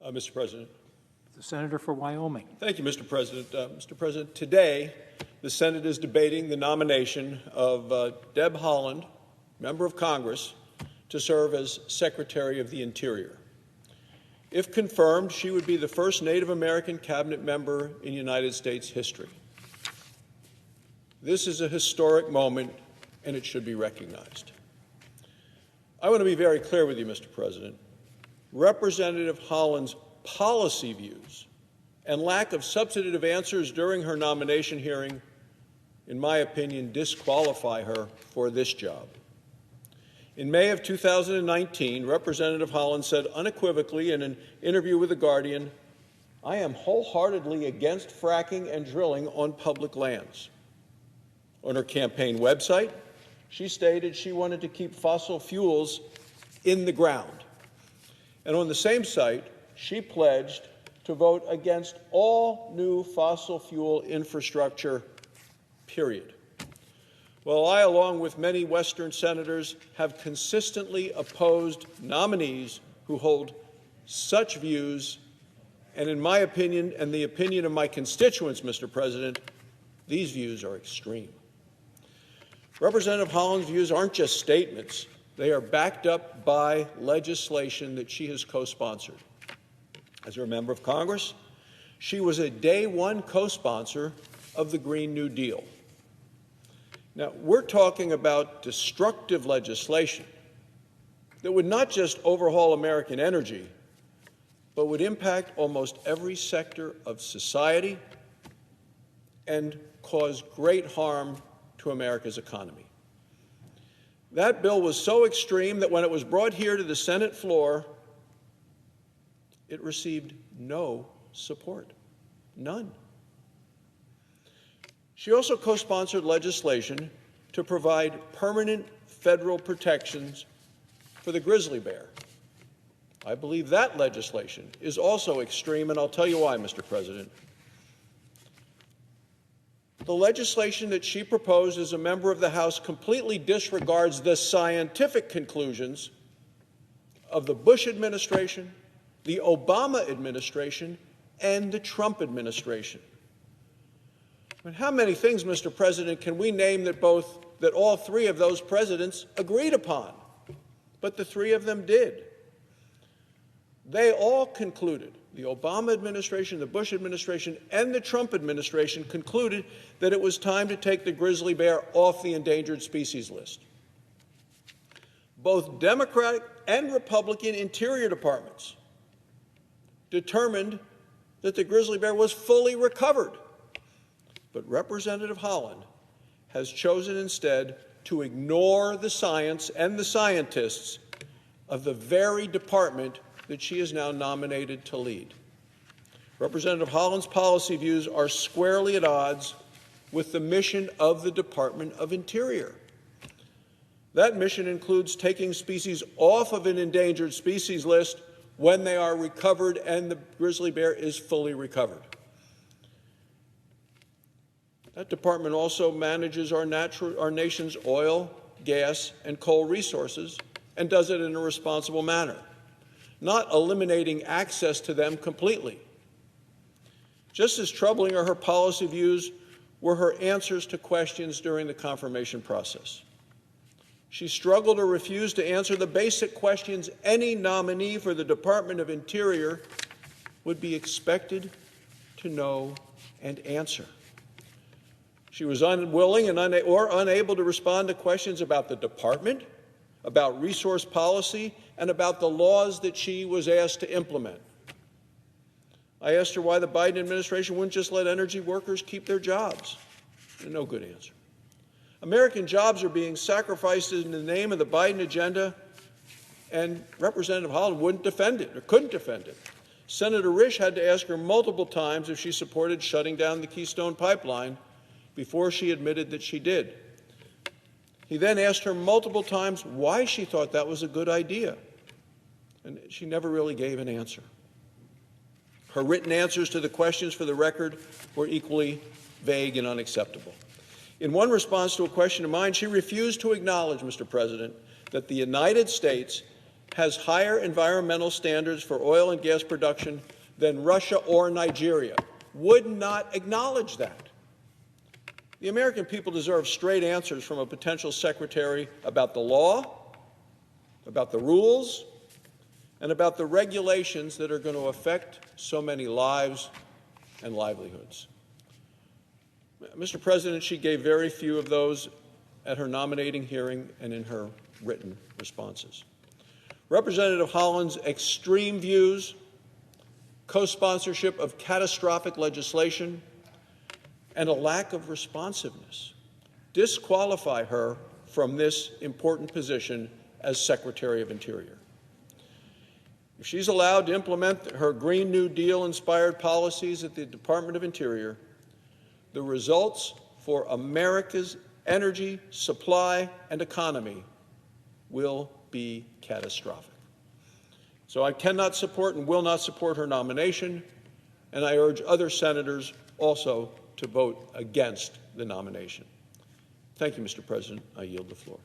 Mr. President. The senator for Wyoming. Thank you, Mr. President. Mr. President, today the Senate is debating the nomination of Deb Haaland, member of Congress, to serve as Secretary of the Interior. If confirmed, she would be the first Native American cabinet member in United States history. This is a historic moment, and it should be recognized. I want to be very clear with you, Mr. President. Representative Haaland's policy views and lack of substantive answers during her nomination hearing, in my opinion, disqualify her for this job. In May of 2019, Representative Haaland said unequivocally in an interview with The Guardian, "I am wholeheartedly against fracking and drilling on public lands." On her campaign website, she stated she wanted to keep fossil fuels in the ground. And on the same site, she pledged to vote against all new fossil fuel infrastructure, period. Well, I, along with many Western senators, have consistently opposed nominees who hold such views, and in my opinion, and the opinion of my constituents, Mr. President, these views are extreme. Representative Haaland's views aren't just statements. They are backed up by legislation that she has co-sponsored. As a member of Congress, she was a day one co-sponsor of the Green New Deal. Now, we're talking about destructive legislation that would not just overhaul American energy, but would impact almost every sector of society and cause great harm to America's economy. That bill was so extreme that when it was brought here to the Senate floor, it received no support, none. She also co-sponsored legislation to provide permanent federal protections for the grizzly bear. I believe that legislation is also extreme, and I'll tell you why, Mr. President. The legislation that she proposed as a member of the House completely disregards the scientific conclusions of the Bush administration, the Obama administration, and the Trump administration. I mean, how many things, Mr. President, can we name that all three of those presidents agreed upon? But the three of them did. They all concluded, the Obama administration, the Bush administration, and the Trump administration concluded that it was time to take the grizzly bear off the endangered species list. Both Democratic and Republican Interior Departments determined that the grizzly bear was fully recovered. But Representative Haaland has chosen instead to ignore the science and the scientists of the very department that she is now nominated to lead. Representative Haaland's policy views are squarely at odds with the mission of the Department of Interior. That mission includes taking species off of an endangered species list when they are recovered and the grizzly bear is fully recovered. That department also manages our nation's oil, gas, and coal resources and does it in a responsible manner, not eliminating access to them completely. Just as troubling are her policy views were her answers to questions during the confirmation process. She struggled or refused to answer the basic questions any nominee for the Department of Interior would be expected to know and answer. She was unwilling or unable to respond to questions about the department, about resource policy, and about the laws that she was asked to implement. I asked her why the Biden administration wouldn't just let energy workers keep their jobs. No good answer. American jobs are being sacrificed in the name of the Biden agenda, and Representative Haaland wouldn't defend it or couldn't defend it. Senator Risch had to ask her multiple times if she supported shutting down the Keystone Pipeline before she admitted that she did. He then asked her multiple times why she thought that was a good idea, and she never really gave an answer. Her written answers to the questions, for the record, were equally vague and unacceptable. In one response to a question of mine, she refused to acknowledge, Mr. President, that the United States has higher environmental standards for oil and gas production than Russia or Nigeria, would not acknowledge that. The American people deserve straight answers from a potential secretary about the law, about the rules, and about the regulations that are going to affect so many lives and livelihoods. Mr. President, she gave very few of those at her nominating hearing and in her written responses. Representative Haaland's extreme views, co-sponsorship of catastrophic legislation, and a lack of responsiveness disqualify her from this important position as Secretary of Interior. If she's allowed to implement her Green New Deal-inspired policies at the Department of Interior, the results for America's energy, supply, and economy will be catastrophic. So I cannot support and will not support her nomination, and I urge other senators also to vote against the nomination. Thank you, Mr. President. I yield the floor.